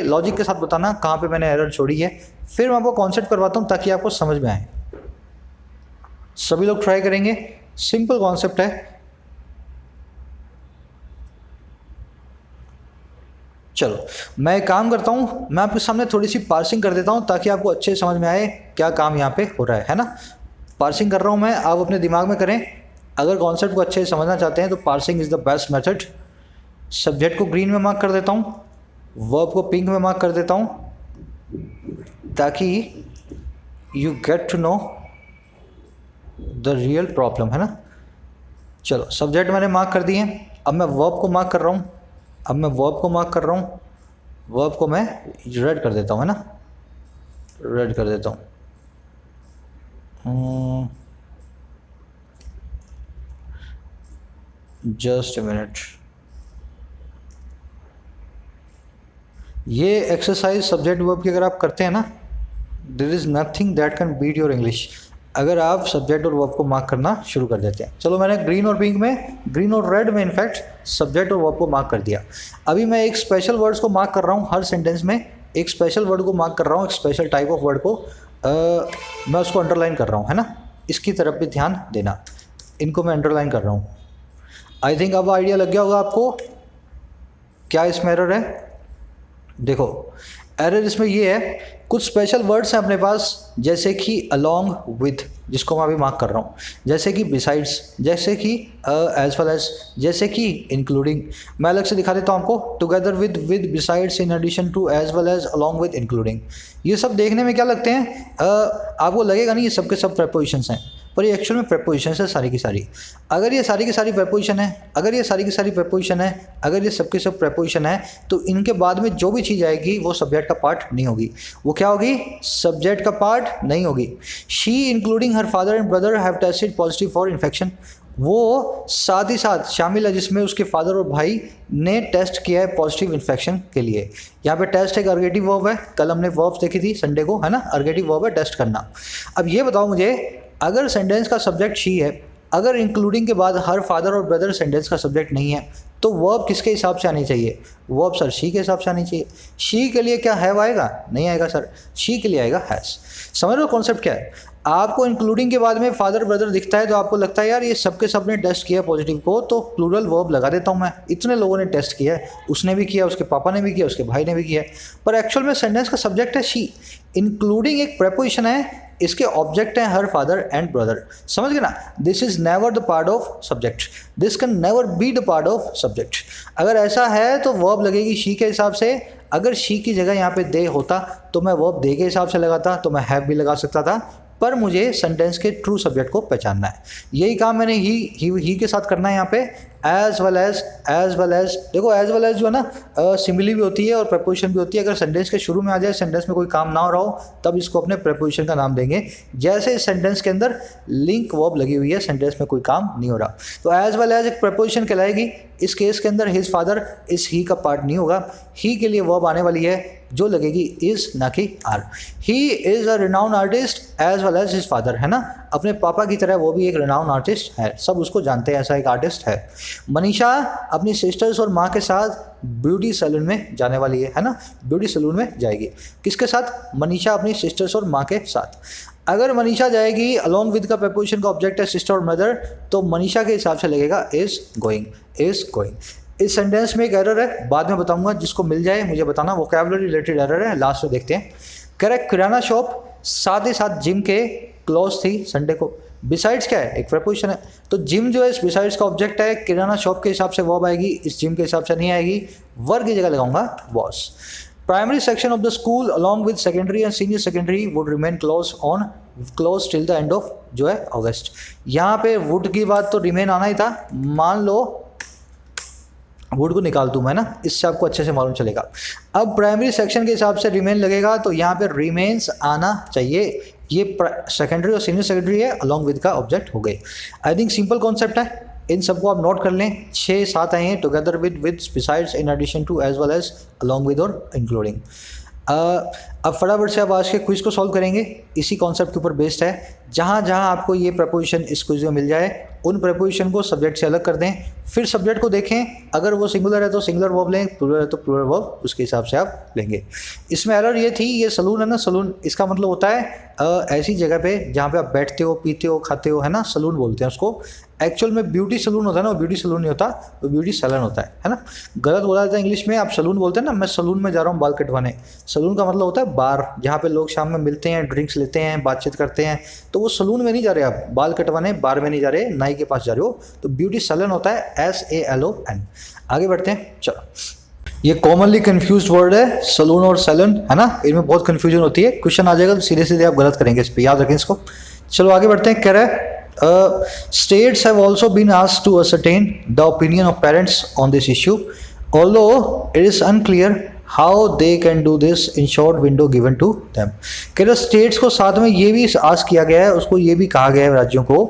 Logic के साथ बताना कहाँ पे मैंने एरर छोड़ी है, फिर मैं आपको कॉन्सेप्ट करवाता हूँ ताकि आपको समझ में आए। सभी लोग ट्राई करेंगे, सिंपल कॉन्सेप्ट है। चलो मैं एक काम करता हूँ, मैं आपके सामने थोड़ी सी पार्सिंग कर देता हूँ ताकि आपको अच्छे समझ में आए क्या काम यहाँ पे हो रहा है ना। पार्सिंग कर रहा हूँ मैं, आप अपने दिमाग में करें। अगर कॉन्सेप्ट को अच्छे से समझना चाहते हैं तो parsing is the best method. Subject को ग्रीन में मार्क कर देता हूँ, वर्ब को पिंक में मार्क कर देता हूँ ताकि you get to know the real problem, है ना। चलो सब्जेक्ट मैंने मार्क कर दिए, अब मैं वर्ब को मार्क कर रहा हूँ। वर्ब को मैं रेड कर देता हूँ, है ना, रेड कर देता हूँ। Just a minute. ये एक्सरसाइज सब्जेक्ट वर्ब की अगर आप करते हैं ना, there is nothing that can beat your English, अगर आप सब्जेक्ट और वर्ब को मार्क करना शुरू कर देते हैं। चलो मैंने ग्रीन और पिंक में, ग्रीन और रेड में इनफैक्ट सब्जेक्ट और वर्ब को मार्क कर दिया। अभी मैं एक स्पेशल वर्ड्स को मार्क कर रहा हूँ, हर सेंटेंस में एक स्पेशल वर्ड को मार्क कर रहा हूँ, एक स्पेशल टाइप ऑफ वर्ड को मैं उसको अंडरलाइन कर रहा हूँ, है ना। इसकी तरफ भी ध्यान देना, इनको मैं अंडरलाइन कर रहा हूँ। आई थिंक अब आइडिया लग गया होगा आपको क्या इसमें एरर है। देखो एरर इसमें ये है, कुछ स्पेशल वर्ड्स हैं अपने पास, जैसे कि अलोंग विथ, जिसको मैं अभी मार्क कर रहा हूँ, जैसे कि बिसाइड्स, जैसे कि एज वेल एज, जैसे कि इंक्लूडिंग। मैं अलग से दिखा देता हूँ आपको, together with besides, in addition to, as well as, along with, including. ये सब देखने में क्या लगते हैं, आपको लगेगा नहीं ये सब के सब प्रेपोजिशंस हैं, पर ये एक्चुअल में प्रेपोजिशंस है सारी की सारी। अगर ये सारी की सारी प्रेपोजिशन है, अगर ये सारी की सारी प्रेपोजिशन है, अगर ये सब के सब प्रेपोजिशन है, तो इनके बाद में जो भी चीज़ आएगी वो सब्जेक्ट का पार्ट नहीं होगी। वो क्या होगी, सब्जेक्ट का पार्ट नहीं होगी। She including her father and brother have tested positive for infection, वो साथ ही साथ शामिल है जिसमें उसके फादर और भाई ने टेस्ट किया है पॉजिटिव इन्फेक्शन के लिए। यहाँ पे टेस्ट एक अर्गेटिव वर्ब है, कल हमने वर्ब्स देखी थी संडे को, है ना, अर्गेटिव वर्ब है टेस्ट करना। अब ये बताओ मुझे, अगर सेंटेंस का सब्जेक्ट शी है, अगर इंक्लूडिंग के बाद हर फादर और ब्रदर सेंटेंस का सब्जेक्ट नहीं है, तो वर्ब किसके हिसाब से आनी चाहिए, वर्ब सर शी के हिसाब से आनी चाहिए। शी के लिए क्या हैव आएगा, नहीं आएगा सर, शी के लिए आएगा हैज़। समझ लो कॉन्सेप्ट क्या है। आपको इंक्लूडिंग के बाद में फादर ब्रदर दिखता है तो आपको लगता है यार ये सबके सब ने टेस्ट किया पॉजिटिव को, तो प्लूरल वर्ब लगा देता हूँ मैं, इतने लोगों ने टेस्ट किया है, उसने भी किया, उसके पापा ने भी किया, उसके भाई ने भी किया। पर एक्चुअल में सेंटेंस का सब्जेक्ट है शी, इंक्लूडिंग एक प्रेपोजिशन है, इसके ऑब्जेक्ट हैं हर फादर एंड ब्रदर। समझ गए ना, this is never the part of subject, this can never be the part of subject. अगर ऐसा है तो वर्ब लगेगी शी के हिसाब से। अगर शी की जगह यहाँ पे दे होता तो मैं वर्ब दे के हिसाब से लगाता, तो मैं हैव भी लगा सकता था, पर मुझे सेंटेंस के ट्रू सब्जेक्ट को पहचानना है। यही काम मैंने ही के साथ करना है यहाँ पे, एज वेल एज। देखो एज वेल एज जो है ना सिमिली भी होती है और प्रपोजिशन भी होती है। अगर सेंटेंस के शुरू में आ जाए, सेंटेंस में कोई काम ना हो रहा हो, तब इसको अपने प्रपोजिशन का नाम देंगे। जैसे इस सेंटेंस के अंदर लिंक वर्ब लगी हुई है, सेंटेंस में कोई काम नहीं हो रहा, तो एज वेल एज एक प्रपोजिशन कहलाएगी। इस केस के अंदर हिज फादर इस ही का पार्ट नहीं होगा, ही के लिए वर्ब आने वाली है जो लगेगी इज, ना कि are. He is a renowned artist as well as his father, है ना, अपने पापा की तरह वो भी एक रिनाउंड आर्टिस्ट है, सब उसको जानते हैं, ऐसा एक आर्टिस्ट है। मनीषा अपनी सिस्टर्स और माँ के साथ ब्यूटी सैलून में जाने वाली है ना, ब्यूटी सैलून में जाएगी। किसके साथ, मनीषा अपनी सिस्टर्स और माँ के साथ। अगर मनीषा जाएगी, अलोंग विद का प्रपोजिशन का ऑब्जेक्ट है सिस्टर और मदर, तो मनीषा के हिसाब से लगेगा इज गोइंग, इज गोइंग। इस सेंटेंस में एक एरर है, बाद में बताऊंगा, जिसको मिल जाए मुझे बताना, वोकैबुलरी रिलेटेड एरर है, लास्ट में देखते हैं। करेक्ट, किराना शॉप, साथ ही साथ जिम के क्लोज थी संडे को। बिसाइड्स क्या है, एक प्रपोजिशन है, तो जिम जो है इस बिसाइड्स का ऑब्जेक्ट है, किराना शॉप के हिसाब से वर्ब आएगी, इस जिम के हिसाब से नहीं आएगी, वर्ब की जगह लगाऊंगा was. Primary section of the school along with secondary and senior secondary would remain close till the end of जो है अगस्त। यहाँ पे वुड की बात तो रिमेन आना ही था, मान लो वुड को निकाल दूँ मैं ना, इससे आपको अच्छे से मालूम चलेगा। अब प्राइमरी सेक्शन के हिसाब से रिमेन लगेगा, तो यहाँ पे रिमेन्स आना चाहिए। ये सेकेंडरी और सीनियर सेकेंडरी है, अलॉन्ग विद का ऑब्जेक्ट हो गए। आई थिंक सिंपल कॉन्सेप्ट है, इन सबको आप नोट कर लें। 6-7 आए हैं, together with, besides, in addition to, as well as, along with और इंक्लूडिंग। अब फटाफट से आप आज के क्विज को सॉल्व करेंगे, इसी कॉन्सेप्ट के ऊपर बेस्ड है। जहाँ जहाँ आपको ये प्रपोजिशन इस क्विज में मिल जाए उन प्रपोजिशन को सब्जेक्ट से अलग कर दें, फिर सब्जेक्ट को देखें, अगर वो सिंगुलर है तो सिंगुलर वर्ब लें, प्लूरल है तो प्लूरल वर्ब उसके हिसाब से आप लेंगे। इसमें एरर ये थी, ये सलून है ना, सलून इसका मतलब होता है ऐसी जगह पे जहाँ पे आप बैठते हो, पीते हो, खाते हो, है ना, सलून बोलते हैं उसको। एक्चुअल में ब्यूटी सलून होता है ना, वो ब्यूटी सलून नहीं होता, वो ब्यूटी सैलून होता है ना। गलत बोला जाता है इंग्लिश में, आप सलून बोलते हैं ना, मैं सलून में जा रहा हूँ बाल कटवाने। सलून का मतलब होता है बार, जहाँ पे लोग शाम में मिलते हैं, ड्रिंक्स लेते हैं, बातचीत करते हैं। तो वो सलून में नहीं जा रहे आप, बाल कटवाने बार में नहीं जा रहे, नाई के पास जा रहे हो। तो ब्यूटी सैलून होता है SALON। आगे बढ़ते हैं, चलो। ये कॉमनली कंफ्यूज वर्ड है सलून और सैलून, है ना, इनमें बहुत कंफ्यूजन होती है। क्वेश्चन आ जाएगा तो सीधे सीधे आप गलत करेंगे, इस पर याद रखें इसको। चलो आगे बढ़ते हैं। कह रहा है states have also been asked to ascertain the opinion of parents on this issue, although it is unclear how they can do this in short window given to them। कह रहे स्टेट्स को साथ में ये भी आस्क किया गया है, उसको ये भी कहा गया है राज्यों को